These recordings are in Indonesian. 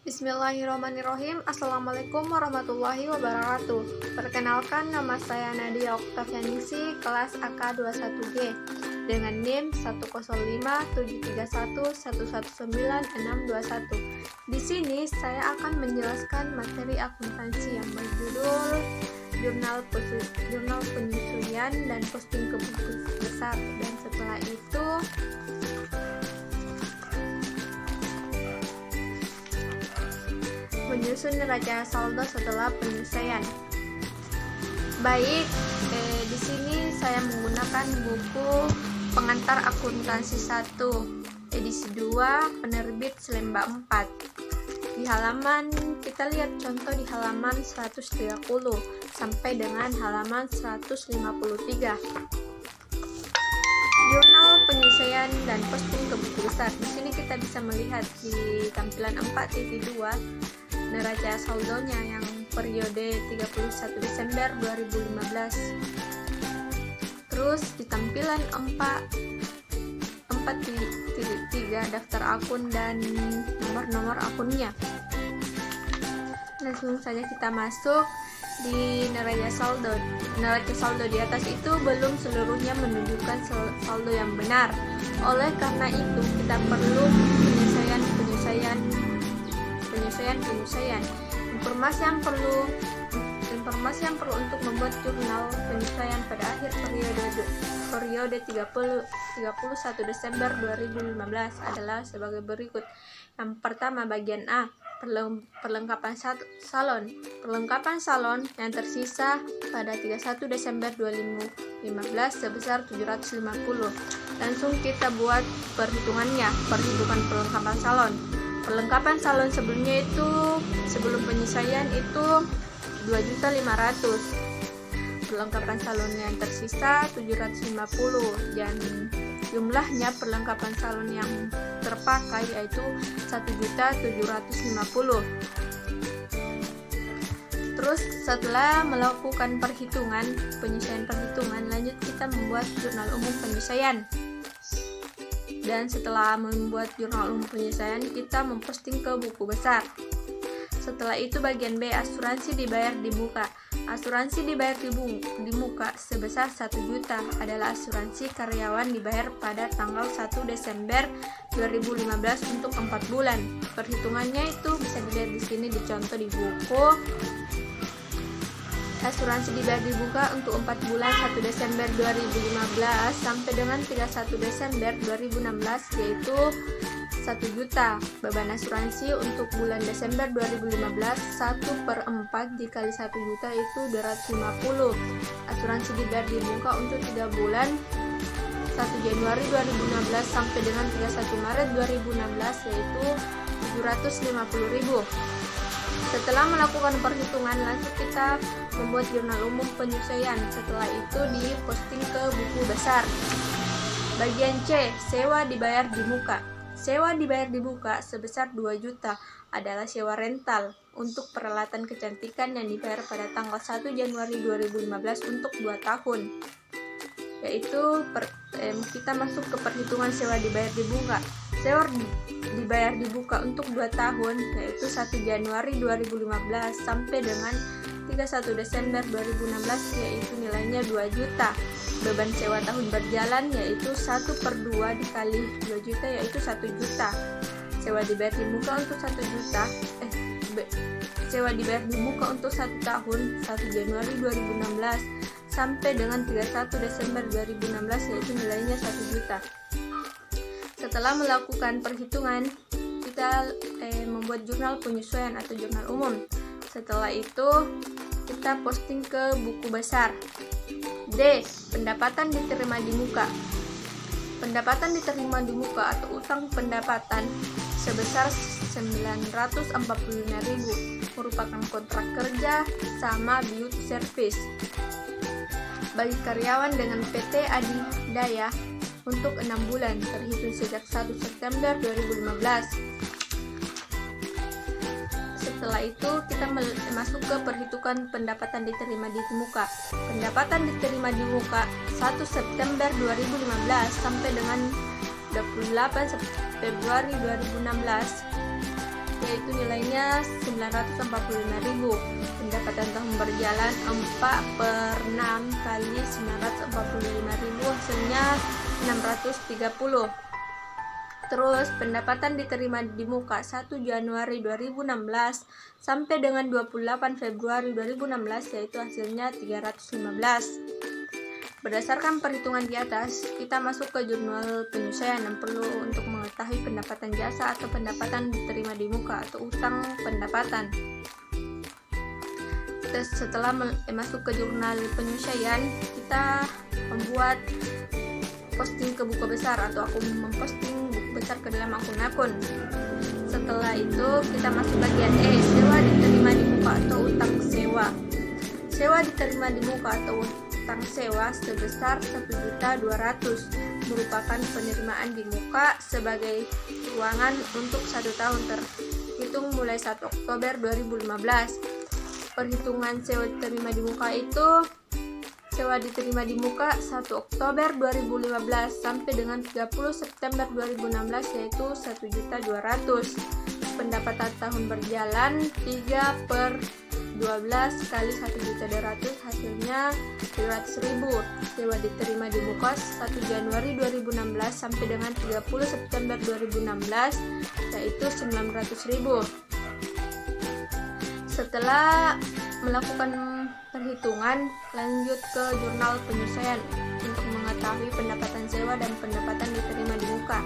Bismillahirrahmanirrahim. Assalamualaikum warahmatullahi wabarakatuh. Perkenalkan, nama saya Nadia Oktavianingsi, kelas AK21G dengan NIM 10573111961. Di sini saya akan menjelaskan materi akuntansi yang berjudul jurnal penyesuaian dan posting ke buku besar, dan setelah itu menyusun neraca saldo setelah penyelesaian. Baik, di sini saya menggunakan buku Pengantar Akuntansi 1 edisi 2 penerbit Selemba 4. Di halaman, kita lihat contoh di halaman 130 sampai dengan halaman 153. Jurnal penyesuaian dan posting ke buku besar. Di sini kita bisa melihat di tampilan 4.2 neraca saldonya yang periode 31 Desember 2015. Terus di tampilan 4.3 daftar akun dan nomor-nomor akunnya. Langsung saja kita masuk di neraca saldo. Neraca saldo di atas itu belum seluruhnya menunjukkan saldo yang benar. Oleh karena itu kita perlu penyesuaian. Informasi yang perlu untuk membuat jurnal penyesuaian pada akhir periode 31 Desember 2015 adalah sebagai berikut. Yang pertama, bagian A, perlengkapan salon. Perlengkapan salon yang tersisa pada 31 Desember 2015 sebesar 750. Langsung kita buat perhitungannya. Perhitungan perlengkapan salon. Perlengkapan salon sebelumnya itu, sebelum penyesuaian itu 2.500.000. Perlengkapan salon yang tersisa 750, dan jumlahnya perlengkapan salon yang terpakai yaitu 1.750.000. Terus setelah melakukan penyesuaian perhitungan, lanjut kita membuat jurnal umum penyesuaian. Dan setelah membuat jurnal umum penyesuaian, kita memposting ke buku besar. Setelah itu bagian B, asuransi dibayar di muka. Asuransi dibayar di muka sebesar 1 juta adalah asuransi karyawan dibayar pada tanggal 1 Desember 2015 untuk 4 bulan. Perhitungannya itu bisa dilihat di sini dicontoh di buku. Asuransi dibayar dibuka untuk 4 bulan 1 Desember 2015 sampai dengan 31 Desember 2016 yaitu 1 juta. Beban asuransi untuk bulan Desember 2015 1/4 dikali 1 juta itu 250. Asuransi dibayar dibuka untuk 3 bulan 1 Januari 2016 sampai dengan 31 Maret 2016 yaitu 750.000. Setelah melakukan perhitungan, langsung kita membuat jurnal umum penyesuaian. Setelah itu diposting ke buku besar. Bagian C, sewa dibayar di muka. Sewa dibayar di muka sebesar 2 juta adalah sewa rental untuk peralatan kecantikan yang dibayar pada tanggal 1 Januari 2015 untuk 2 tahun. Yaitu kita masuk ke perhitungan sewa dibayar di muka. Sewa dibayar dibuka untuk 2 tahun yaitu 1 Januari 2015 sampai dengan 31 Desember 2016 yaitu nilainya 2 juta. Beban sewa tahun berjalan yaitu 1/2 dikali 2 juta yaitu 1 juta. Sewa dibayar dibuka untuk 1 juta sewa dibayar dibuka untuk 1 tahun 1 Januari 2016 sampai dengan 31 Desember 2016 yaitu nilainya 1 juta. Setelah melakukan perhitungan, kita membuat jurnal penyesuaian atau jurnal umum. Setelah itu kita posting ke buku besar. D, pendapatan diterima di muka. Pendapatan diterima di muka atau utang pendapatan sebesar 945.000 merupakan kontrak kerja sama beauty service bagi karyawan dengan PT Adidaya untuk 6 bulan terhitung sejak 1 September 2015. Setelah itu kita masuk ke perhitungan pendapatan diterima di muka. Pendapatan diterima di muka 1 September 2015 sampai dengan 28 Februari 2016 yaitu nilainya 945.000. Pendapatan tahun berjalan 4/6 kali 945.000 hasilnya 630. Terus pendapatan diterima di muka 1 Januari 2016 sampai dengan 28 Februari 2016 yaitu hasilnya 315. Berdasarkan perhitungan di atas, kita masuk ke jurnal penyesuaian yang perlu untuk mengetahui pendapatan jasa atau pendapatan diterima di muka atau utang pendapatan. Setelah masuk ke jurnal penyesuaian, kita membuat posting ke buku besar atau aku memposting buku besar ke dalam akun-akun. Setelah itu kita masuk bagian E, sewa diterima di muka atau utang sewa. Sewa diterima di muka atau utang sewa sebesar 1.200.000 merupakan penerimaan di muka sebagai keuangan untuk 1 tahun terhitung mulai 1 Oktober 2015. Perhitungan sewa diterima di muka itu sewa diterima di muka 1 Oktober 2015 sampai dengan 30 September 2016 yaitu 1.200.000. Pendapatan tahun berjalan 3/12 kali 1.200.000 hasilnya 300.000. Sewa diterima di muka 1 Januari 2016 sampai dengan 30 September 2016 yaitu 900.000. Setelah melakukan perhitungan, lanjut ke jurnal penyesuaian untuk mengetahui pendapatan sewa dan pendapatan diterima di muka.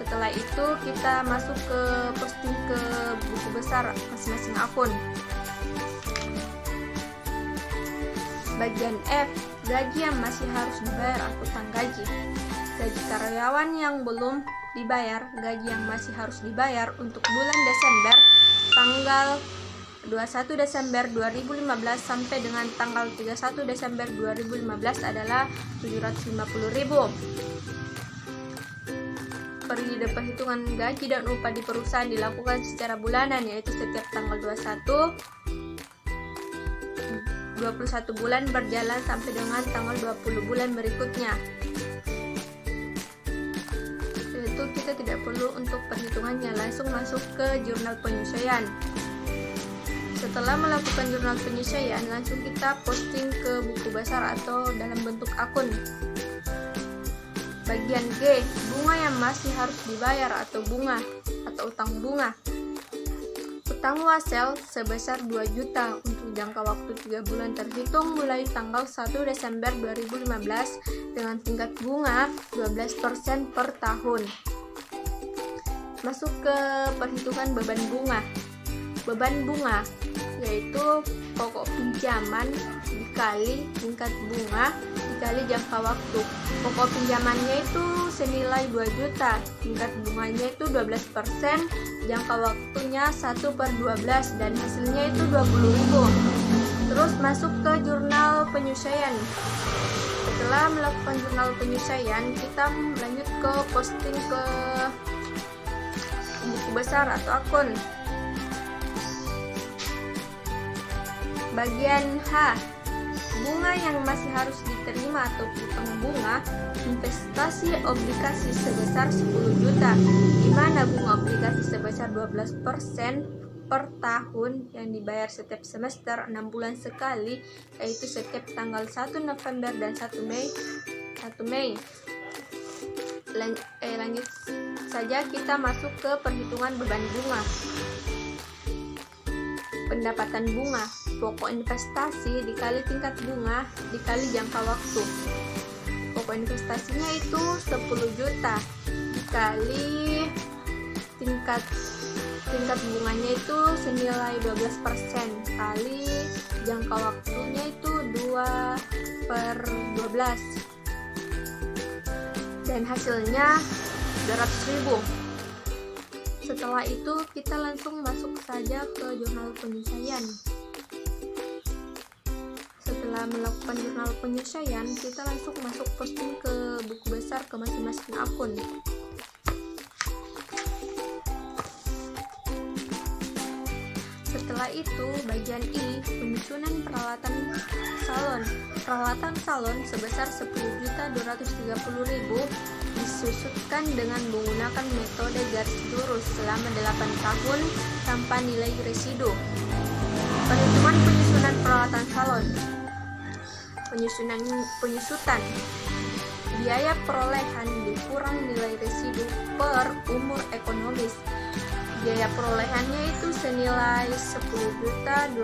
Setelah itu kita masuk ke posting ke buku besar masing-masing akun. Bagian F, gaji yang masih harus dibayar atau utang gaji. Gaji karyawan yang belum dibayar, gaji yang masih harus dibayar untuk bulan Desember tanggal 21 Desember 2015 sampai dengan tanggal 31 Desember 2015 adalah 750.000. Periode perhitungan gaji dan upah di perusahaan dilakukan secara bulanan, yaitu setiap tanggal 21 bulan berjalan sampai dengan tanggal 20 bulan berikutnya. Itu kita tidak perlu untuk perhitungannya, langsung masuk ke jurnal penyesuaian. Setelah melakukan jurnal penyesuaian, langsung kita posting ke buku besar atau dalam bentuk akun. Bagian G, bunga yang masih harus dibayar atau bunga atau utang bunga. Utang wasel sebesar 2 juta untuk jangka waktu 3 bulan terhitung mulai tanggal 1 Desember 2015 dengan tingkat bunga 12% per tahun. Masuk ke perhitungan beban bunga. Beban bunga yaitu pokok pinjaman dikali tingkat bunga dikali jangka waktu. Pokok pinjamannya itu senilai 2 juta, tingkat bunganya itu 12%, jangka waktunya 1/12 dan hasilnya itu 20.000. Terus masuk ke jurnal penyesuaian. Setelah melakukan jurnal penyesuaian, kita lanjut ke posting ke buku besar atau akun. Bagian H, bunga yang masih harus diterima atau utang bunga, investasi obligasi sebesar 10 juta, di mana bunga obligasi sebesar 12% per tahun yang dibayar setiap semester 6 bulan sekali, yaitu setiap tanggal 1 November dan 1 Mei. Lanjut saja kita masuk ke perhitungan beban bunga. Pendapatan bunga, pokok investasi dikali tingkat bunga dikali jangka waktu. Pokok investasinya itu 10 juta dikali tingkat bunganya itu senilai 12% kali jangka waktunya itu 2/12 dan hasilnya 200.000. Setelah itu kita langsung masuk saja ke jurnal penyesuaian. Setelah melakukan jurnal penyesuaian, kita langsung masuk posting ke buku besar ke masing-masing akun. Setelah itu, bagian I, penyusunan peralatan salon. Peralatan salon sebesar 10.230.000 disusutkan dengan menggunakan metode garis lurus selama 8 tahun tanpa nilai residu. Perhitungan penyusunan peralatan salon. Penyusutan biaya perolehan dikurang nilai residu per umur ekonomis. Biaya perolehannya itu senilai 10.230.000.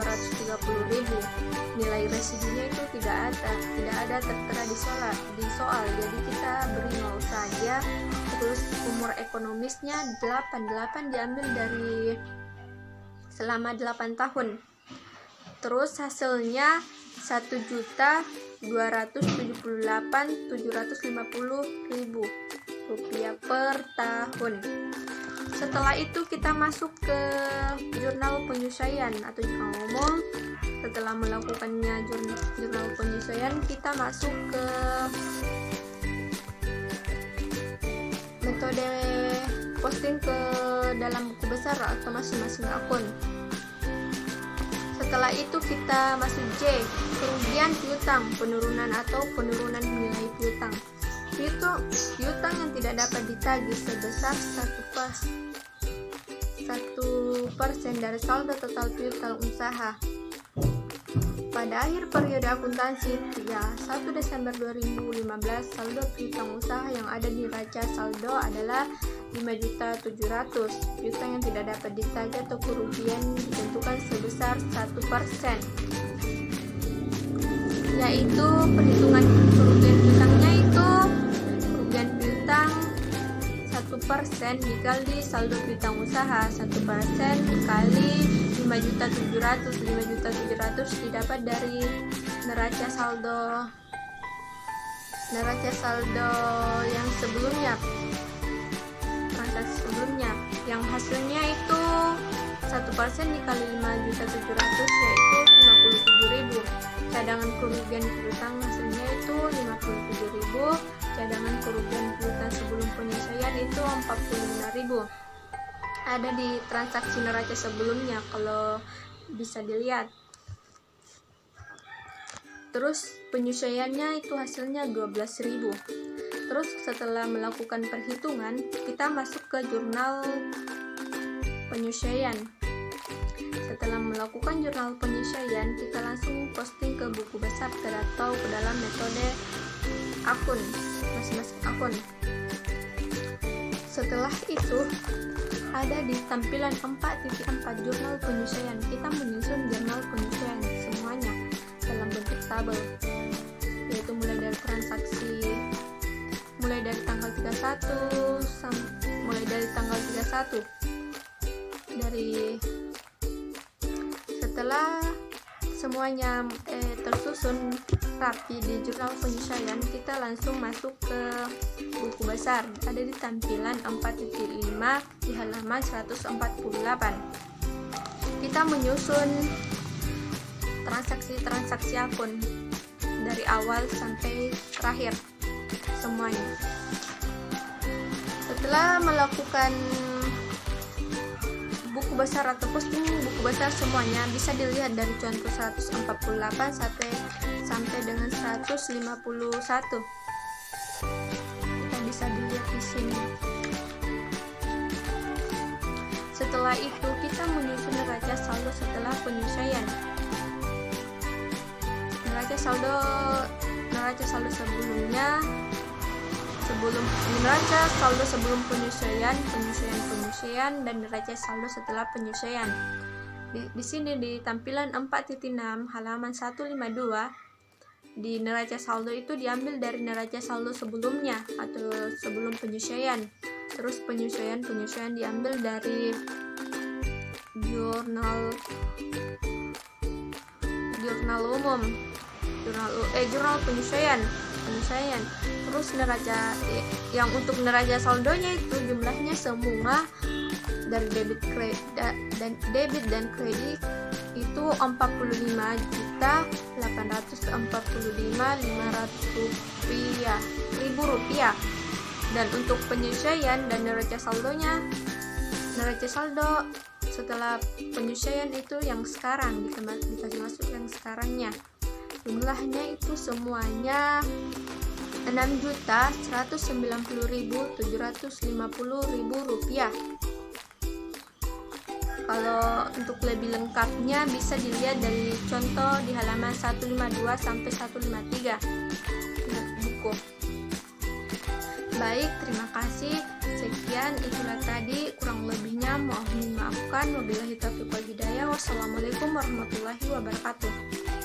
Nilai residunya itu tidak ada tertera di soal. Jadi kita beri 0 saja. Terus umur ekonomisnya 8 diambil dari selama 8 tahun. Terus hasilnya 1.278.750.000 rupiah per tahun. Setelah itu kita masuk ke jurnal penyesuaian atau ngomong. Setelah melakukannya jurnal penyesuaian, kita masuk ke metode posting ke dalam buku besar atau masing-masing akun. Setelah itu kita masuk J, kerugian piutang, penurunan atau penurunan nilai piutang. Piutang yang tidak dapat ditagih sebesar 1% dari saldo total piutang usaha. Pada akhir periode akuntansi 1 Desember 2015, saldo piutang usaha yang ada di neraca saldo adalah 5.700.000. Piutang yang tidak dapat ditagih atau kerugian ditentukan sebesar 1%, yaitu perhitungan kerugian piutangnya itu kerugian piutang 1% dikali saldo piutang usaha. 1% kali 5.700.000 didapat dari neraca saldo yang sebelumnya, transaksi sebelumnya, yang hasilnya itu 1% dikali 5.700.000 yaitu 57.000. Cadangan kerugian piutang hasilnya itu 57.000. Cadangan kerugian piutang sebelum penyesuaian itu 45.000. Ada di transaksi neraca sebelumnya kalau bisa dilihat. Terus penyesuaiannya itu hasilnya 12.000. Terus setelah melakukan perhitungan, kita masuk ke jurnal penyesuaian. Setelah melakukan jurnal penyesuaian, kita langsung posting ke buku besar atau ke dalam metode akun, masing-masing akun. Setelah itu ada di tampilan 4.4 jurnal penyesuaian. Kita menyusun jurnal penyesuaian semuanya dalam bentuk tabel, yaitu mulai dari tanggal 31 setelah semuanya tersusun rapi di jurnal penyesuaian, kita langsung masuk ke buku besar. Ada di tampilan 4.5 di halaman 148. Kita menyusun transaksi akun dari awal sampai terakhir semuanya. Setelah melakukan buku besar atau posting buku besar semuanya, bisa dilihat dari contoh 148 sampai dengan 151. Kita bisa dilihat di sini. Setelah itu kita menyusun neraca saldo setelah penyesuaian. Neraca saldo sebelumnya, neraca saldo sebelum penyesuaian, dan neraca saldo setelah penyesuaian. Di sini di tampilan 4.6 halaman 152, di neraca saldo itu diambil dari neraca saldo sebelumnya atau sebelum penyesuaian. Terus penyesuaian diambil dari jurnal umum, jurnal penyesuaian. Terus neraca yang untuk neraca saldonya itu jumlahnya semua dari debit dan kredit itu 45.845.500 rupiah. Dan untuk penyesuaian dan neraca saldo setelah penyesuaian itu yang sekarang dikasih masuk yang sekarangnya, jumlahnya itu semuanya Rp6.190.750.000. Kalau untuk lebih lengkapnya bisa dilihat dari contoh di halaman 152 sampai 153 buku. Baik, terima kasih. Sekian itulah tadi, kurang lebihnya mohon dimaafkan. Wabillahi taufiq wal hidayah. Wassalamualaikum warahmatullahi wabarakatuh.